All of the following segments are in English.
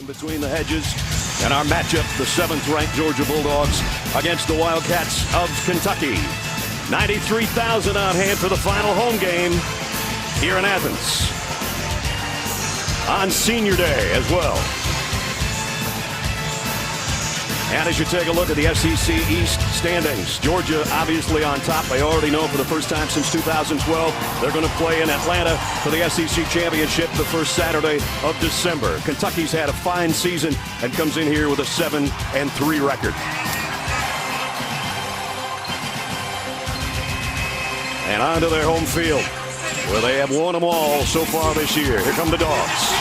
between the hedges. And our matchup, the 7th-ranked Georgia Bulldogs against the Wildcats of Kentucky. 93,000 on hand for the final home game here in Athens. On Senior Day as well. And as you take a look at the SEC East standings, Georgia obviously on top. They already know for the first time since 2012 they're going to play in Atlanta for the SEC Championship the first Saturday of December. Kentucky's had a fine season and comes in here with a 7-3 record. And on to their home field, where they have won them all so far this year. Here come the Dogs.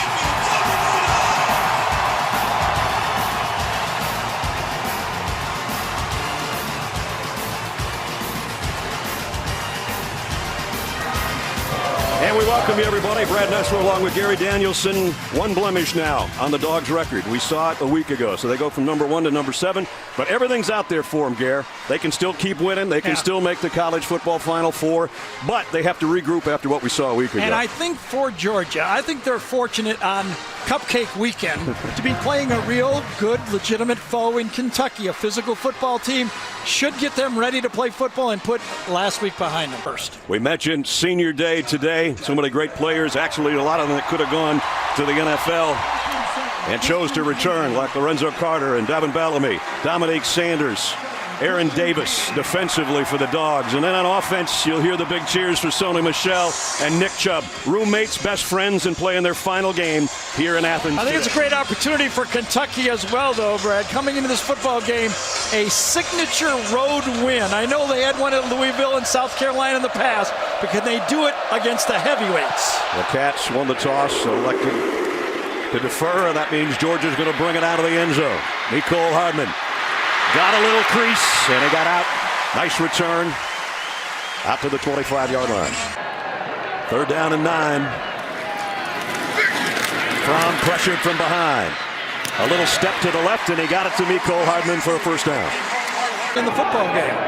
And we welcome you, everybody. Brad Nessler along with Gary Danielson. One blemish now on the Dogs' record. We saw it a week ago. So they go from number 1 to number 7. But everything's out there for them, Gare. They can still keep winning. They can still make the college football Final Four. But they have to regroup after what we saw a week ago. And I think for Georgia, I think they're fortunate on Cupcake Weekend to be playing a real good, legitimate foe in Kentucky. A physical football team should get them ready to play football and put last week behind them first. We mentioned Senior Day today. So many great players. Actually, a lot of them that could have gone to the NFL and chose to return, like Lorenzo Carter and Davin Bellamy, Dominique Sanders, Aaron Davis defensively for the Dogs. And then on offense, you'll hear the big cheers for Sony Michel and Nick Chubb. Roommates, best friends, and playing their final game here in Athens. I think it's a great opportunity for Kentucky as well, though, Brad. Coming into this football game, a signature road win. I know they had one at Louisville and South Carolina in the past, but can they do it against the heavyweights? The Cats won the toss, elected to defer, and that means Georgia's going to bring it out of the end zone. Nicole Hardman got a little crease, and he got out. Nice return out to the 25-yard line. 3rd down and 9. Fromm pressured from behind. A little step to the left, and he got it to Nicole Hardman for a first down. In the football game,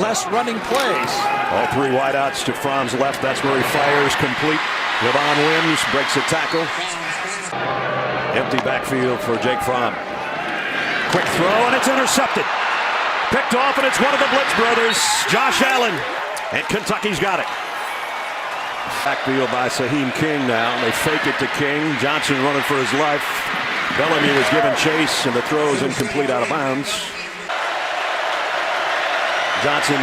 less running plays. All 3 wideouts to Fromm's left. That's where he fires complete. Javon Wims breaks a tackle. Empty backfield for Jake Fromm. Quick throw, and it's intercepted. Picked off, and it's one of the Blitz brothers, Josh Allen. And Kentucky's got it. Backfield by Saheem King now. They fake it to King. Johnson running for his life. Bellamy was given chase, and the throw is incomplete out of bounds. Johnson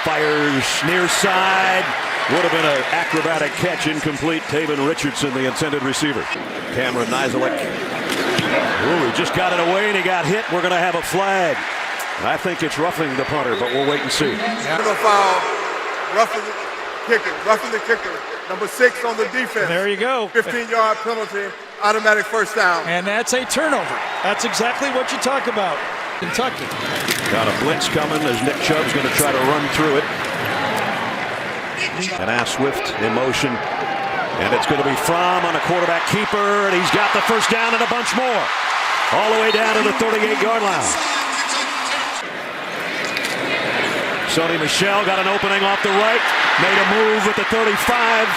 fires near side. Would have been an acrobatic catch, incomplete. Taven Richardson, the intended receiver. Cameron Nizilik. Ooh, he just got it away and he got hit. We're going to have a flag. And I think it's roughing the punter, but we'll wait and see. Foul, roughing the kicker. Number 6 on the defense. There you go. 15-yard penalty, automatic first down. And that's a turnover. That's exactly what you talk about. Kentucky. Got a blitz coming as Nick Chubb's going to try to run through it. And Ash Swift in motion. And it's going to be Fromm on a quarterback keeper. And he's got the first down and a bunch more. All the way down to the 38-yard line. Sony Michel got an opening off the right. Made a move with the 35.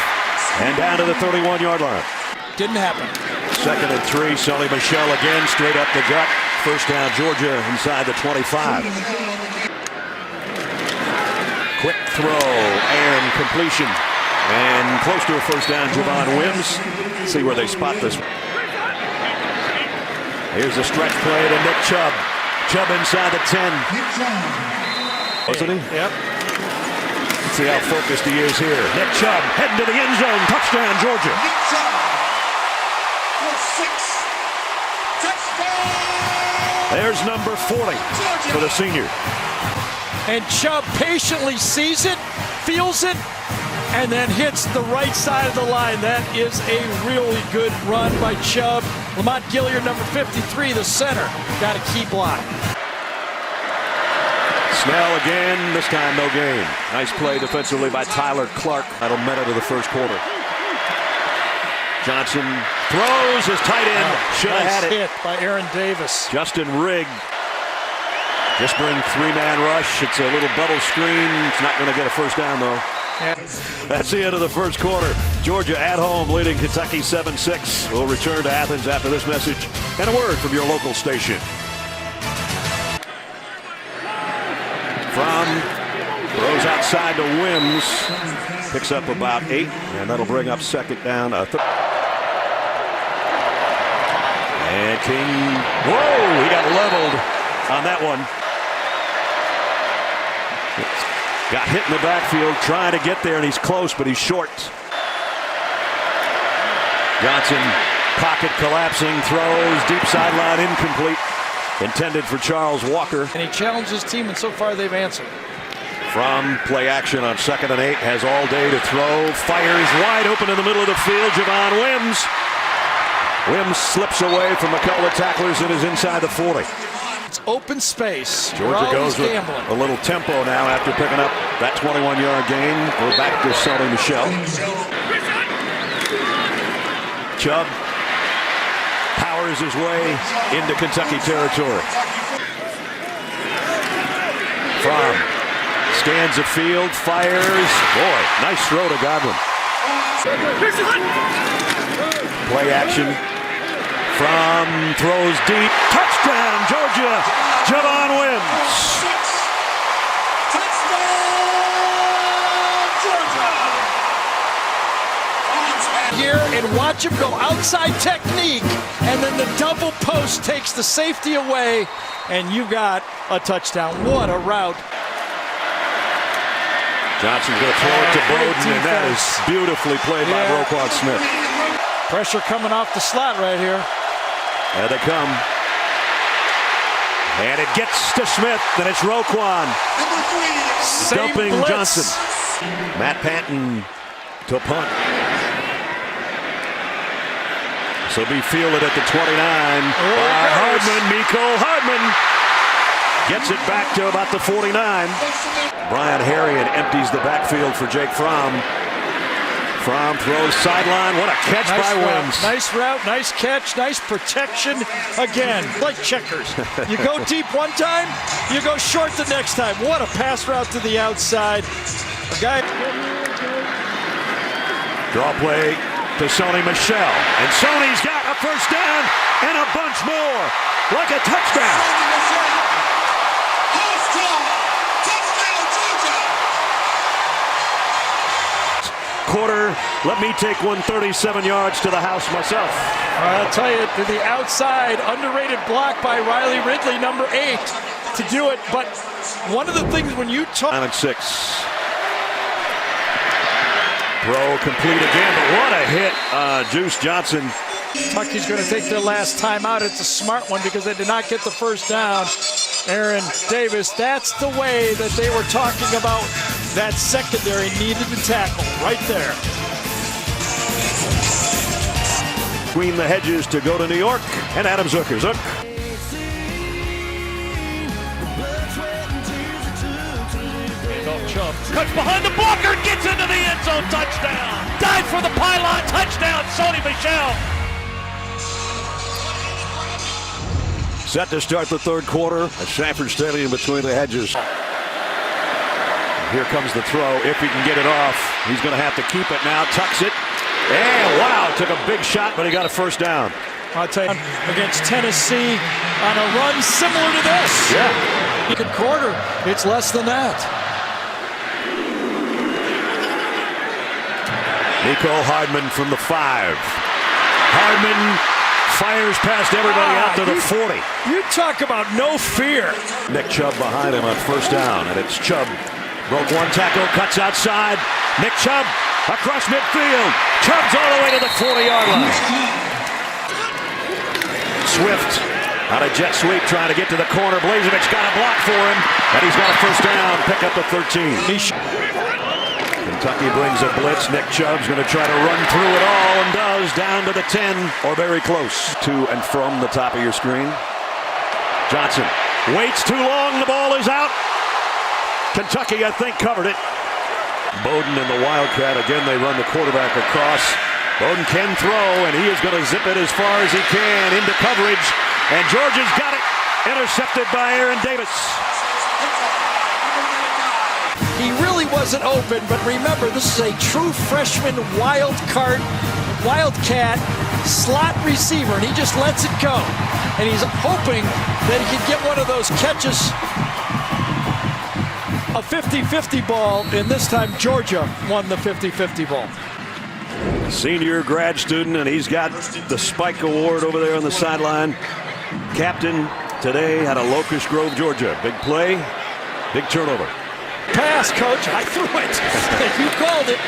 And down to the 31-yard line. Didn't happen. 2nd and 3. Sony Michel again straight up the gut. First down Georgia inside the 25. Quick throw and completion. And close to a first down, Javon Wims. See where they spot this. Here's a stretch play to Nick Chubb. Chubb inside the 10. Wasn't he? Yep. Let's see how focused he is here. Nick Chubb heading to the end zone. Touchdown, Georgia. Nick Chubb for 6. Touchdown! There's number 40 for the senior. And Chubb patiently sees it, feels it, and then hits the right side of the line. That is a really good run by Chubb. Lamont Gilliard, number 53, the center, got a key block. Snell again, this time no gain. Nice play defensively by Tyler Clark. That'll minute of the first quarter. Johnson throws his tight end. Should have had it. Hit by Aaron Davis. Justin Rigg. Just bring 3-man rush. It's a little bubble screen. It's not going to get a first down, though. That's the end of the first quarter. Georgia at home leading Kentucky 7-6. We'll return to Athens after this message and a word from your local station. Throws outside to Wims. Picks up about 8, and that'll bring up second down. And King, whoa, he got leveled on that one. Got hit in the backfield trying to get there, and he's close, but he's short. Johnson, pocket collapsing, throws, deep sideline, incomplete. Intended for Charles Walker. And he challenged his team, and so far they've answered. From play action on 2nd and 8, has all day to throw, fires wide open in the middle of the field. Javon Wims. Wims slips away from a couple of tacklers and is inside the 40. It's open space. Georgia goes with a little tempo now after picking up that 21-yard gain. We're back to Sonny Michel. Chubb powers his way into Kentucky territory. Scans the field, fires. Boy, nice throw to Godwin. Play action. Throws deep. Touchdown, Georgia. Javon Wims. Here and watch him go outside technique, and then the double post takes the safety away, and you got a touchdown. What a route. Johnson's going to throw it to Bowden, and that is beautifully played by Roquan Smith. Pressure coming off the slot right here. There they come. And it gets to Smith, and it's Roquan. Dumping Johnson. Matt Panton to punt. So be fielded at the 29 by Hardman. Miko Hardman gets it back to about the 49. Brian Harrion empties the backfield for Jake Fromm. Fromm throws sideline. What a catch by Wims. Nice route, nice catch, nice protection. Again, like checkers. You go deep one time, you go short the next time. What a pass route to the outside. A guy. Draw play to Sonny Michel. And Sonny's got a first down and a bunch more. Like a touchdown. Quarter, let me take 137 yards to the house myself. I'll tell you, to the outside, underrated block by Riley Ridley, number 8, to do it. But one of the things when you talk... 9 and 6. Throw complete again, but what a hit, Juice Johnson. Kentucky's going to take their last time out. It's a smart one because they did not get the first down. Aaron Davis, that's the way that they were talking about. That secondary needed to tackle right there. Between the hedges to go to New York, and Adam Zucker. Zuck. Chubb cuts behind the blocker, gets into the end zone, touchdown. Dive for the pylon, touchdown, Sonny Michel. Set to start the third quarter at Sanford Stadium between the hedges. Here comes the throw. If he can get it off, he's going to have to keep it now. Tucks it. And wow, took a big shot, but he got a first down. I'll tell you, against Tennessee on a run similar to this. Yeah. Second quarter, it's less than that. Miko Hardman from the 5. Hardman fires past everybody out to the 40. You talk about no fear. Nick Chubb behind him on first down, and it's Chubb. Broke one tackle, cuts outside. Nick Chubb across midfield. Chubb's all the way to the 40-yard line. Swift on a jet sweep trying to get to the corner. Blazevic's got a block for him, and he's got a first down. Pick up the 13. Kentucky brings a blitz. Nick Chubb's going to try to run through it all, and does, down to the 10, or very close. To and from the top of your screen. Johnson waits too long. The ball is out. Kentucky, I think, covered it. Bowden and the Wildcat, again, they run the quarterback across. Bowden can throw, and he is going to zip it as far as he can into coverage. And Georgia's got it. Intercepted by Aaron Davis. He really really wasn't open, but remember, this is a true freshman wildcat slot receiver, and he just lets it go. And he's hoping that he can get one of those catches, a 50-50 ball, and this time Georgia won the 50-50 ball. Senior grad student, and he's got the Spike Award over there on the sideline. Captain today out of Locust Grove, Georgia. Big play, big turnover. Pass, coach. I threw it. You called it.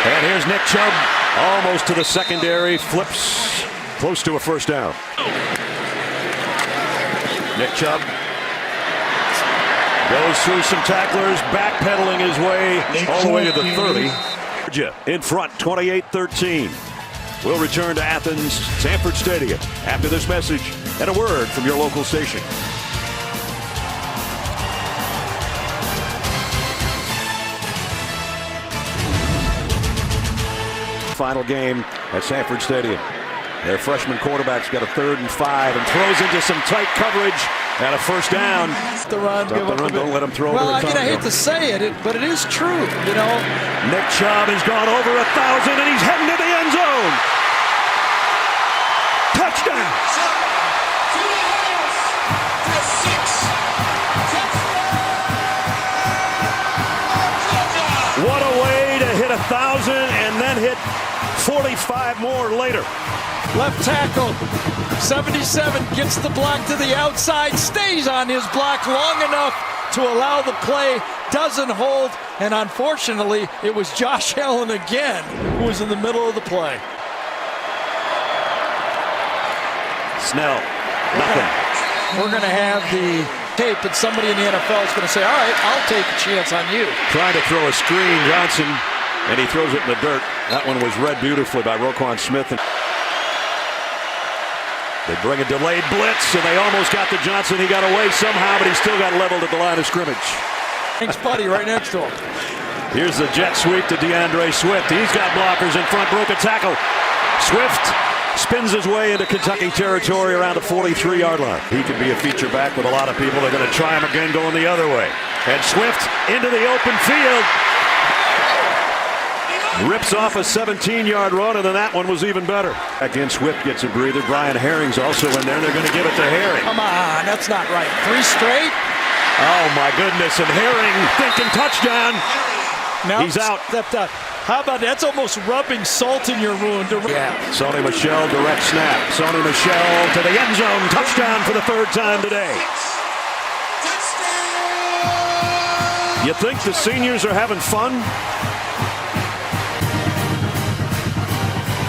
And here's Nick Chubb, almost to the secondary, flips close to a first down. Nick Chubb goes through some tacklers, backpedaling his way all the way to the 30. Georgia in front, 28-13. We'll return to Athens, Sanford Stadium after this message and a word from your local station. Final game at Sanford Stadium. Their freshman quarterback's got a 3rd and 5 and throws into some tight coverage and a first down. The run, don't let him throw well, over the top. I hate to say it, but it is true, you know. Nick Chubb has gone over 1,000 and he's heading to the end zone. Touchdown! What a way to hit 1,000 and then hit 45 more later. Left tackle, 77, gets the block to the outside, stays on his block long enough to allow the play, doesn't hold, and unfortunately, it was Josh Allen again who was in the middle of the play. Snell, nothing. We're going to have the tape, and somebody in the NFL is going to say, all right, I'll take a chance on you. Trying to throw a screen, Johnson, and he throws it in the dirt. That one was read beautifully by Roquan Smith. They bring a delayed blitz, and they almost got to Johnson. He got away somehow, but he still got leveled at the line of scrimmage. Thanks, buddy, right next to him. Here's the jet sweep to DeAndre Swift. He's got blockers in front, broke a tackle. Swift spins his way into Kentucky territory around the 43-yard line. He could be a feature back with a lot of people. They're going to try him again going the other way. And Swift into the open field. Rips off a 17-yard run, and then that one was even better. Again, Swift gets a breather. Brian Herring's also in there, and they're going to give it to Herring. Come on, that's not right. 3 straight? Oh, my goodness, and Herring thinking touchdown. Now he's out. Stepped out. How about that's almost rubbing salt in your wound. Yeah. Sonny Michel, direct snap. Sonny Michel to the end zone. Touchdown for the 3rd time today. You think the seniors are having fun?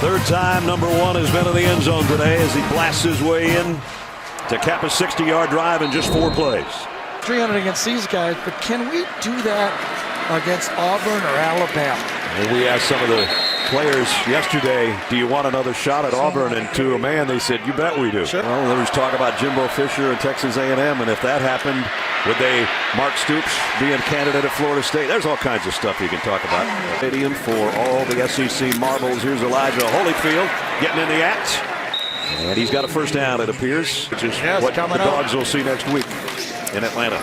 3rd time, number 1 has been in the end zone today as he blasts his way in to cap a 60-yard drive in just 4 plays. 300 against these guys, but can we do that against Auburn or Alabama? And we asked some of the players yesterday, do you want another shot at Auburn? And to a man, they said, you bet we do. Sure. Well, there was talk about Jimbo Fisher and Texas A&M, and if that happened, would they, Mark Stoops, be a candidate at Florida State? There's all kinds of stuff you can talk about. Stadium for all the SEC marbles. Here's Elijah Holyfield getting in the act. And he's got a first down, it appears, which is what the Dogs will see next week in Atlanta.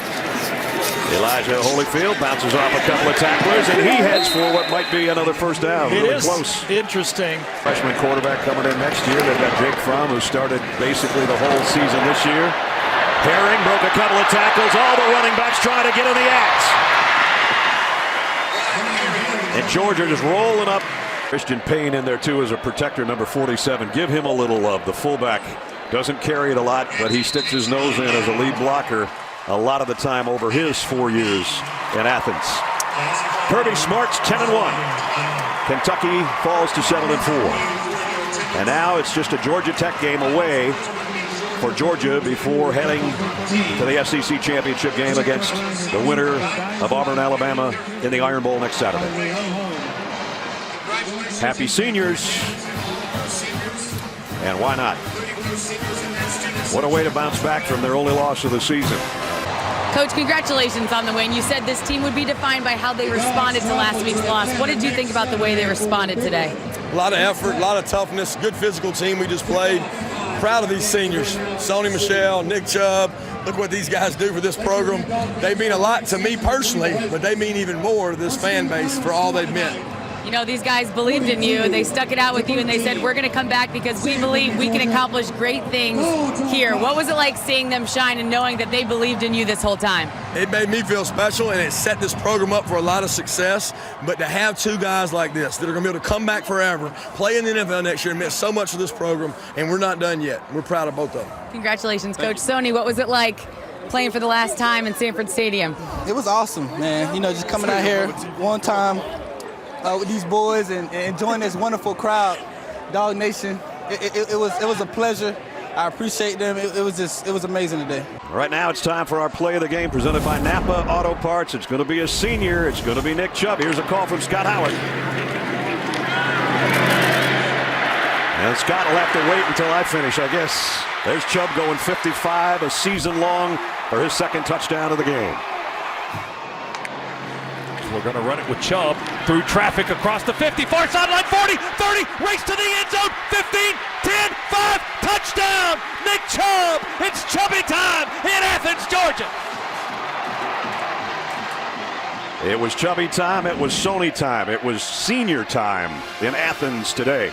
Elijah Holyfield bounces off a couple of tacklers, and he heads for what might be another first down. It really is close. Interesting. Freshman quarterback coming in next year. They've got Jake Fromm, who started basically the whole season this year. Herring broke a couple of tackles. All the running backs trying to get in the act. And Georgia just rolling up. Christian Payne in there too as a protector, number 47. Give him a little love. The fullback doesn't carry it a lot, but he sticks his nose in as a lead blocker a lot of the time over his 4 years in Athens. Kirby Smart's 10-1. Kentucky falls to 7-4. And now it's just a Georgia Tech game away for Georgia before heading to the SEC championship game against the winner of Auburn, Alabama in the Iron Bowl next Saturday. Happy seniors. And why not? What a way to bounce back from their only loss of the season. Coach, congratulations on the win. You said this team would be defined by how they responded to last week's loss. What did you think about the way they responded today? A lot of effort, a lot of toughness, good physical team we just played. Proud of these seniors. Sonny Michel, Nick Chubb, look what these guys do for this program. They mean a lot to me personally, but they mean even more to this fan base for all they've meant. You know, these guys believed in you. They stuck it out with you, and they said, we're going to come back because we believe we can accomplish great things here. What was it like seeing them shine and knowing that they believed in you this whole time? It made me feel special, and it set this program up for a lot of success. But to have two guys like this that are going to be able to come back forever, play in the NFL next year, meant so much to this program, and we're not done yet. We're proud of both of them. Congratulations, Coach. Sony, what was it like playing for the last time in Sanford Stadium? It was awesome, man. You know, just coming out here one time with these boys and enjoying this wonderful crowd, Dog Nation. It was a pleasure. I appreciate them. It was amazing today. Right now it's time for our play of the game presented by Napa Auto Parts. It's going to be a senior. It's going to be Nick Chubb. Here's a call from Scott Howard. And Scott will have to wait until I finish, I guess. There's Chubb going 55, a season long, for his second touchdown of the game. We're going to run it with Chubb through traffic across the 50, far sideline, 40, 30, race to the end zone, 15, 10, 5, touchdown, Nick Chubb. It's Chubby time in Athens, Georgia. It was Chubby time, it was Sony time, it was senior time in Athens today.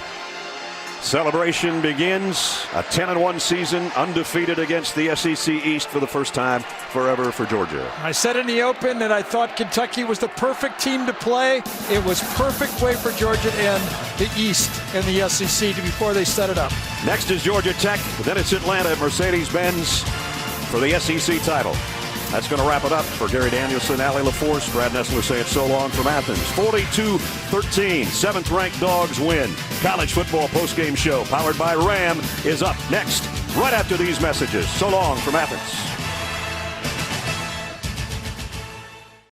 Celebration begins, a 10-1 season, undefeated against the SEC East for the first time forever for Georgia. I said in the open that I thought Kentucky was the perfect team to play. It was perfect way for Georgia to end the East and the SEC before they set it up. Next is Georgia Tech, then it's Atlanta at Mercedes-Benz for the SEC title. That's going to wrap it up for Gary Danielson, Allie LaForce, Brad Nessler saying so long from Athens. 42-13, 7th-ranked Dogs win. College football postgame show powered by Ram is up next, right after these messages. So long from Athens.